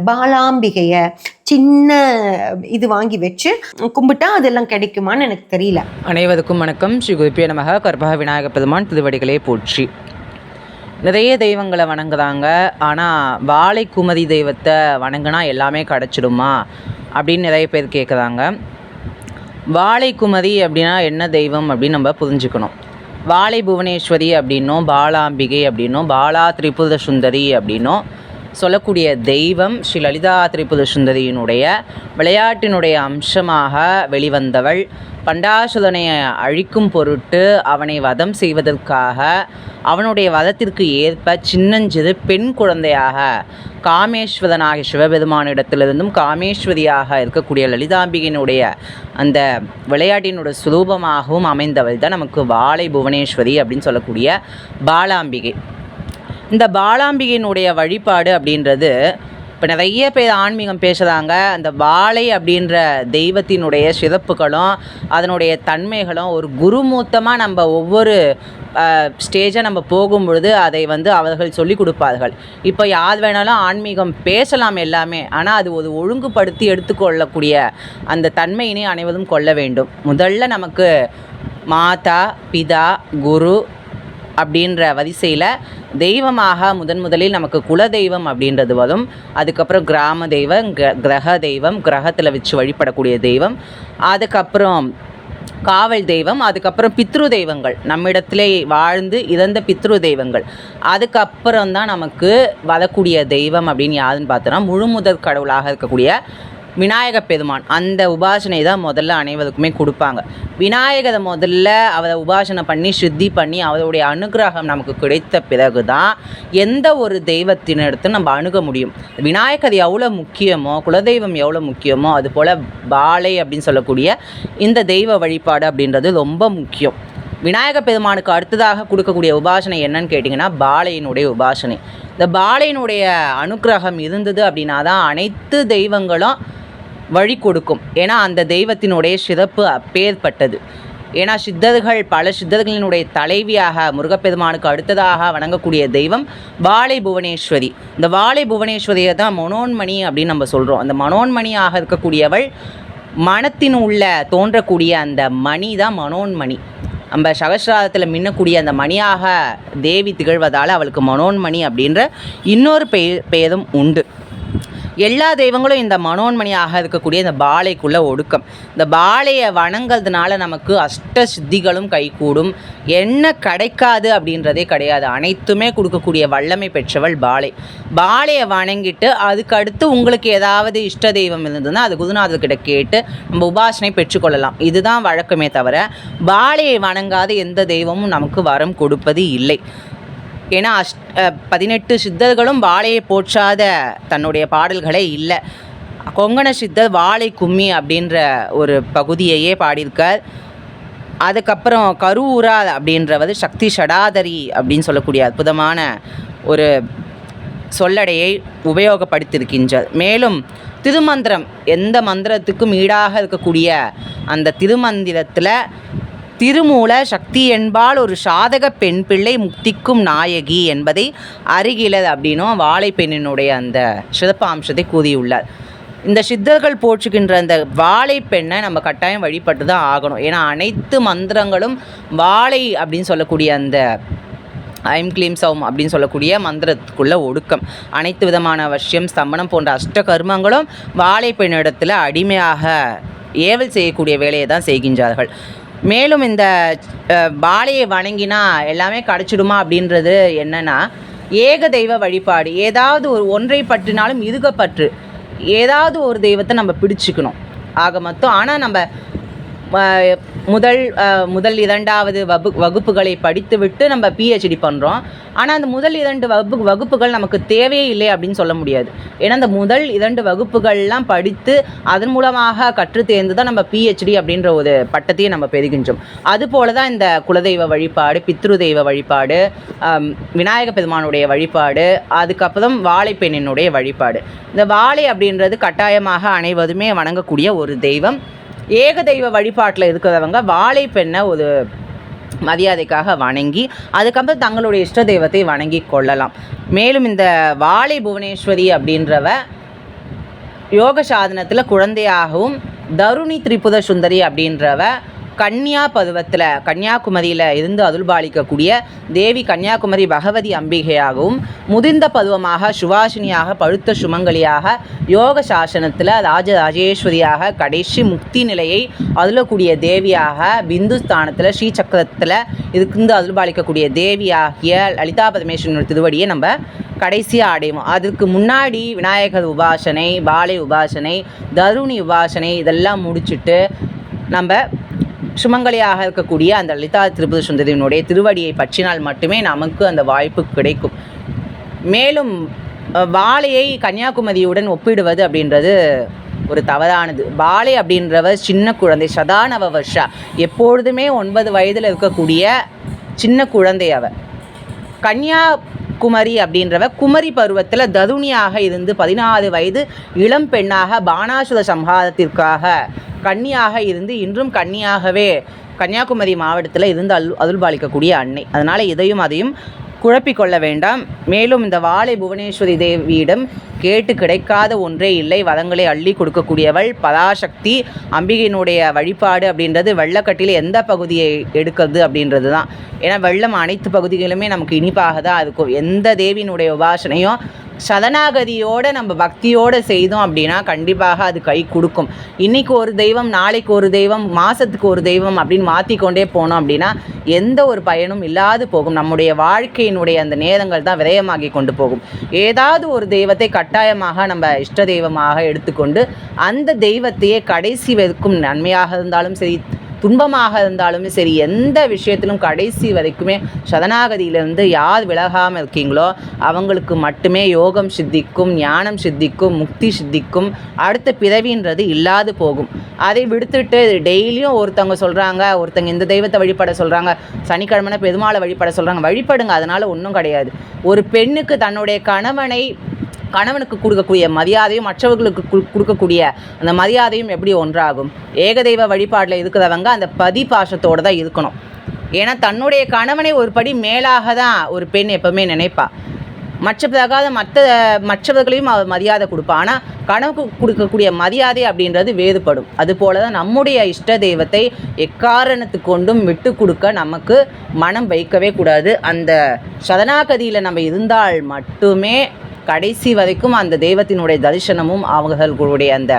பாலாம்பிகைய சின்ன இது வாங்கி வச்சு கும்பிட்டா அதெல்லாம் கிடைக்குமான்னு எனக்கு தெரியல. அனைவருக்கும் வணக்கம். ஸ்ரீ குருப்பிய நமக. கற்பக விநாயக பெருமான் திருவடிகளே போற்றி. நிறைய தெய்வங்களை வணங்குறாங்க. ஆனால் வாழை குமரி தெய்வத்தை வணங்கினா எல்லாமே கிடச்சிடுமா அப்படின்னு நிறைய பேர் கேட்குறாங்க. வாழை குமரி அப்படின்னா என்ன தெய்வம் அப்படின்னு நம்ம புரிஞ்சுக்கணும். வாழை புவனேஸ்வரி அப்படின்னும், பாலாம்பிகை அப்படின்னும், பாலா திரிபுர சுந்தரி அப்படின்னும் சொல்லக்கூடிய தெய்வம் ஸ்ரீ லலிதா திரிபுர சுந்தரியினுடைய விளையாட்டினுடைய அம்சமாக வெளிவந்தவள். பண்டாசுரனை அழிக்கும் பொருட்டு அவனை வதம் செய்வதற்காக அவனுடைய வதத்திற்கு ஏற்ப சின்னஞ்சிறு பெண் குழந்தையாக காமேஸ்வரனாகிய சிவபெருமானிடத்திலிருந்தும் காமேஸ்வரியாக இருக்கக்கூடிய லலிதாம்பிகையினுடைய அந்த விளையாட்டினுடைய சுரூபமாகவும் அமைந்தவள் தான் நமக்கு வாழை புவனேஸ்வரி அப்படின்னு சொல்லக்கூடிய பாலாம்பிகை. இந்த பாலாம்பிகையினுடைய வழிபாடு அப்படின்றது இப்போ நிறைய பேர் ஆன்மீகம் பேசுகிறாங்க. அந்த வாழை அப்படின்ற தெய்வத்தினுடைய சிறப்புகளும் அதனுடைய தன்மைகளும் ஒரு குருமூத்தமாக நம்ம ஒவ்வொரு ஸ்டேஜை நம்ம போகும்பொழுது அதை அவர்கள் சொல்லி கொடுப்பார்கள். இப்போ யார் வேணாலும் ஆன்மீகம் பேசலாம் எல்லாமே, ஆனால் அது ஒரு ஒழுங்குபடுத்தி எடுத்துக்கொள்ளக்கூடிய அந்த தன்மையினை அனைவரும் கொள்ள வேண்டும். முதல்ல நமக்கு மாதா பிதா குரு அப்படின்ற வரிசையில் தெய்வமாக முதலில் நமக்கு குல தெய்வம் அப்படின்றது வரும். அதுக்கப்புறம் கிராம தெய்வம், கிரக தெய்வம், கிரகத்தில் வச்சு வழிபடக்கூடிய தெய்வம், அதுக்கப்புறம் காவல் தெய்வம், அதுக்கப்புறம் பித்ரு தெய்வங்கள், நம்மிடத்திலே வாழ்ந்து இறந்த பித்ரு தெய்வங்கள். அதுக்கப்புறம் தான் நமக்கு வரக்கூடிய தெய்வம் அப்படின்னு யாருன்னு பார்த்தோன்னா முழுமுதற் கடவுளாக இருக்கக்கூடிய விநாயக பெருமான். அந்த உபாசனை தான் முதல்ல அனைவருக்குமே கொடுப்பாங்க. விநாயகரை முதல்ல அவரை உபாசனை பண்ணி சுத்தி பண்ணி அவருடைய அனுகிரகம் நமக்கு கிடைத்த பிறகு தான் எந்த ஒரு தெய்வத்தினடுத்து நம்ம அணுக முடியும். விநாயகர் எவ்வளோ முக்கியமோ, குலதெய்வம் எவ்வளோ முக்கியமோ, அதுபோல் பாலை அப்படின்னு சொல்லக்கூடிய இந்த தெய்வ வழிபாடு அப்படின்றது ரொம்ப முக்கியம். விநாயக பெருமானுக்கு அடுத்ததாக கொடுக்கக்கூடிய உபாசனை என்னன்னு கேட்டிங்கன்னா பாலையினுடைய உபாசனை. இந்த பாலையினுடைய அனுகிரகம் இருந்தது அப்படின்னா தான் அனைத்து தெய்வங்களும் வழி கொடுக்கும். ஏன்னா அந்த தெய்வத்தினுடைய சிறப்பு அப்பேற்பட்டது. ஏன்னா சித்தர்கள், பல சித்தர்களினுடைய தலைவியாக முருகப்பெருமானுக்கு அடுத்ததாக வணங்கக்கூடிய தெய்வம் வாழை புவனேஸ்வரி. இந்த வாழை புவனேஸ்வரியை தான் மனோன்மணி அப்படின்னு நம்ம சொல்கிறோம். அந்த மனோன்மணியாக இருக்கக்கூடியவள் மனத்தின் உள்ள தோன்றக்கூடிய அந்த மணி தான் மனோன்மணி. நம்ம சகஸ்ராரத்தில் மின்னக்கூடிய அந்த மணியாக தேவி திகழ்வதால் அவளுக்கு மனோன்மணி அப்படின்ற இன்னொரு பெயரும் உண்டு. எல்லா தெய்வங்களும் இந்த மனோன்மணியாக இருக்கக்கூடிய இந்த பாலைக்குள்ளே ஒடுக்கம். இந்த பாலையை வணங்கிறதுனால நமக்கு அஷ்ட சித்திகளும் கைகூடும். என்ன கிடைக்காது அப்படின்றதே கிடையாது, அனைத்துமே கொடுக்கக்கூடிய வல்லமை பெற்றவள் பாலை. பாலையை வணங்கிட்டு அதுக்கடுத்து உங்களுக்கு ஏதாவது இஷ்ட தெய்வம் இருந்ததுன்னா அது குருநாதர்கிட்ட கேட்டு நம்ம உபாசனை பெற்றுக்கொள்ளலாம். இதுதான் வழக்கமே தவிர பாலையை வணங்காத எந்த தெய்வமும் நமக்கு வரம் கொடுப்பது இல்லை. ஏன்னா 18 சித்தர்களும் வாழையை போற்றாத தன்னுடைய பாடல்களே இல்லை. கொங்கண சித்தர் வாழை கும்மி அப்படின்ற ஒரு பகுதியையே பாடியிருக்கார். அதுக்கப்புறம் கருவூரா அப்படின்றவது சக்தி ஷடாதரி அப்படின்னு சொல்லக்கூடிய அற்புதமான ஒரு சொல்லடையை உபயோகப்படுத்தியிருக்கின்றார். மேலும் திருமந்திரம், எந்த மந்திரத்துக்கும் ஈடாக இருக்கக்கூடிய அந்த திருமந்திரத்தில் திருமூல சக்தி என்பால் ஒரு சாதக பெண் பிள்ளை முக்திக்கும் நாயகி என்பதை அறிகிலர் அப்படின்னும் வாழைப்பெண்ணினுடைய அந்த சிறப்பாம்சத்தை கூறியுள்ளார். இந்த சித்தர்கள் போற்றுகின்ற அந்த வாழைப்பெண்ணை நம்ம கட்டாயம் வழிபட்டு தான் ஆகணும். ஏன்னா அனைத்து மந்திரங்களும் வாழை அப்படின்னு சொல்லக்கூடிய அந்த ஐம் கிளீம் சௌம் அப்படின்னு சொல்லக்கூடிய மந்திரத்துக்குள்ள ஒடுக்கம். அனைத்து விதமான வஷ்யம், ஸ்தம்பனம் போன்ற அஷ்ட கர்மங்களும் வாழைப்பெண்ணிடத்தில் அடிமையாக ஏவல் செய்யக்கூடிய வேலையை தான் செய்கின்றார்கள். மேலும் இந்த பாலையை வணங்கினா எல்லாமே கிடச்சிடுமா அப்படின்றது என்னென்னா, ஏக தெய்வ வழிபாடு. ஏதாவது ஒன்றை பற்றினாலும் இருகப்பற்று, ஏதாவது ஒரு தெய்வத்தை நம்ம பிடிச்சிக்கணும் ஆக மொத்தம். ஆனால் நம்ம முதல் 2வது வகுப்புகளை படித்துவிட்டு நம்ம பிஹெச்டி பண்ணுறோம். ஆனால் அந்த முதல் 2 வகுப்புகள் நமக்கு தேவையே இல்லை அப்படின்னு சொல்ல முடியாது. ஏன்னா அந்த முதல் 2 வகுப்புகள்லாம் படித்து அதன் மூலமாக கற்று தேர்ந்து தான் நம்ம பிஹெச்டி அப்படின்ற ஒரு பட்டத்தையே நம்ம பெறுகின்றோம். அதுபோல தான் இந்த குலதெய்வ வழிபாடு, பித்ரு தெய்வ வழிபாடு, விநாயக பெருமானுடைய வழிபாடு, அதுக்கப்புறம் வாழைப்பெண்ணினுடைய வழிபாடு. இந்த வாழை அப்படின்றது கட்டாயமாக அனைவருமே வணங்கக்கூடிய ஒரு தெய்வம். ஏக தெய்வ வழிபாட்டில் இருக்கிறவங்க வாழைப்பெண்ணை ஒரு மரியாதைக்காக வணங்கி அதுக்கப்புறம் தங்களுடைய இஷ்ட தெய்வத்தை வணங்கி கொள்ளலாம். மேலும் இந்த வாழை புவனேஸ்வரி அப்படின்றவ யோக சாதனத்தில் குழந்தையாகவும், தருணி திரிபுர சுந்தரி அப்படின்றவ கன்னியா பருவத்தில் கன்னியாகுமரியில் இருந்து அருள்பாலிக்கக்கூடிய தேவி கன்னியாகுமரி பகவதி அம்பிகையாகவும், முதிர்ந்த பருவமாக சுவாசினியாக, பழுத்த சுமங்கலியாக, யோக சாசனத்தில் ராஜராஜேஸ்வரியாக, கடைசி முக்தி நிலையை அருளக்கூடிய தேவியாக, பிந்துஸ்தானத்தில் ஸ்ரீசக்கரத்தில் இருந்து அருள்பாலிக்கக்கூடிய தேவியாகிய லலிதா பரமேஸ்வரன் திருவடியை நம்ம கடைசியாக அடைவோம். அதற்கு முன்னாடி விநாயகர் உபாசனை, பாலை உபாசனை, தருணி உபாசனை இதெல்லாம் முடிச்சுட்டு நம்ம சுமங்கலியாக இருக்கக்கூடிய அந்த லலிதா திரிபுர சுந்தரியினுடைய திருவடியை பற்றினால் மட்டுமே நமக்கு அந்த வாய்ப்பு கிடைக்கும். மேலும் பாலையை கன்னியாகுமரியுடன் ஒப்பிடுவது அப்படின்றது ஒரு தவறானது. பாலை அப்படின்றவர் சின்ன குழந்தை, சதானவ வருஷா, எப்பொழுதுமே 9 வயதில் இருக்கக்கூடிய சின்ன குழந்தை அவர். கன்னியாகுமரி அப்படின்றவ குமரி பருவத்தில் தருணியாக இருந்து 16 வயது இளம் பெண்ணாக பானாசுர சம்ஹாரத்திற்காக கன்னியாக இருந்து இன்றும் கன்னியாகவே கன்னியாகுமரி மாவட்டத்தில் இருந்து அருள்பாலிக்கக்கூடிய அன்னை. அதனால் இதையும் அதையும் குழப்பிக்கொள்ள வேண்டாம். மேலும் இந்த வாழை புவனேஸ்வரி தேவியிடம் கேட்டு கிடைக்காத ஒன்றே இல்லை. வரங்களை அள்ளி கொடுக்கக்கூடியவள் பராசக்தி. அம்பிகையினுடைய வழிபாடு அப்படின்றது வெள்ளக்கட்டியில் எந்த பகுதியை எடுக்கிறது அப்படின்றது தான். ஏன்னா வெள்ளம் அனைத்து பகுதிகளுமே நமக்கு இனிப்பாக தான் இருக்கும். எந்த தேவியினுடைய உபாசனையும் சரணாகதியோடு நம்ம பக்தியோடு செய்தோம் அப்படின்னா கண்டிப்பாக அது கை கொடுக்கும். இன்றைக்கி ஒரு தெய்வம், நாளைக்கு ஒரு தெய்வம், மாதத்துக்கு ஒரு தெய்வம் அப்படின்னு மாற்றிக்கொண்டே போனோம் அப்படின்னா எந்த ஒரு பயனும் இல்லாது போகும். நம்முடைய வாழ்க்கையினுடைய அந்த நேரங்கள் தான் விரயமாகி கொண்டு போகும். ஏதாவது ஒரு தெய்வத்தை கட்டாயமாக நம்ம இஷ்ட தெய்வமாக எடுத்துக்கொண்டு அந்த தெய்வத்தையே கடைசி வரைக்கும், நன்மையாக இருந்தாலும் சரி, துன்பமாக இருந்தாலும் சரி, எந்த விஷயத்திலும் கடைசி வரைக்குமே சரணாகதியிலிருந்து யார் விலகாமல் இருக்கீங்களோ அவங்களுக்கு மட்டுமே யோகம் சித்திக்கும், ஞானம் சித்திக்கும், முக்தி சித்திக்கும், அடுத்த பிறவின்றது இல்லாது போகும். அதை விடுத்துட்டு டெய்லியும் ஒருத்தவங்க சொல்கிறாங்க, ஒருத்தங்க இந்த தெய்வத்தை வழிபட சொல்கிறாங்க, சனிக்கிழமைனா பெருமாளை வழிபட சொல்கிறாங்க, வழிபடுங்க, அதனால் ஒன்றும் கிடையாது. ஒரு பெண்ணுக்கு தன்னுடைய கணவனுக்கு கொடுக்கக்கூடிய மரியாதையும் மற்றவர்களுக்கு கொடுக்கக்கூடிய அந்த மரியாதையும் எப்படி ஒன்றாகும்? ஏகதெய்வ வழிபாட்டில் இருக்கிறவங்க அந்த பதிபாசத்தோடு தான் இருக்கணும். ஏன்னா தன்னுடைய கணவனை ஒரு படி மேலாக தான் ஒரு பெண் எப்பவுமே நினைப்பா. மற்றவர்களையும் அவர் மரியாதை கொடுப்பா. ஆனால் கணவனுக்கு கொடுக்கக்கூடிய மரியாதை அப்படின்றது வேறுபடும். அதுபோல தான் நம்முடைய இஷ்ட தெய்வத்தை எக்காரணத்துக்கு கொண்டும் விட்டு கொடுக்க நமக்கு மனம் வைக்கவே கூடாது. அந்த சரணாகதியில் நம்ம இருந்தால் மட்டுமே கடைசி வரைக்கும் அந்த தெய்வத்தினுடைய தரிசனமும் அவர்களுடைய அந்த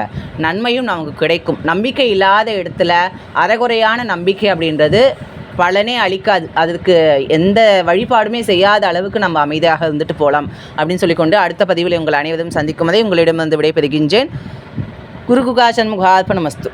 நன்மையும் நமக்கு கிடைக்கும். நம்பிக்கை இல்லாத இடத்துல அரைகுறையான நம்பிக்கை அப்படின்றது பலனே அளிக்காது. அதற்கு எந்த வழிபாடுமே செய்யாத அளவுக்கு நம்ம அமைதியாக இருந்துட்டு போகலாம் அப்படின்னு சொல்லிக்கொண்டு அடுத்த பதிவில் உங்கள் அனைவரும் சந்திக்கும் வரை உங்களிடமிருந்து விடைபெறுகின்றேன். குரு குகா சண்முகார்ப்பணமஸ்து.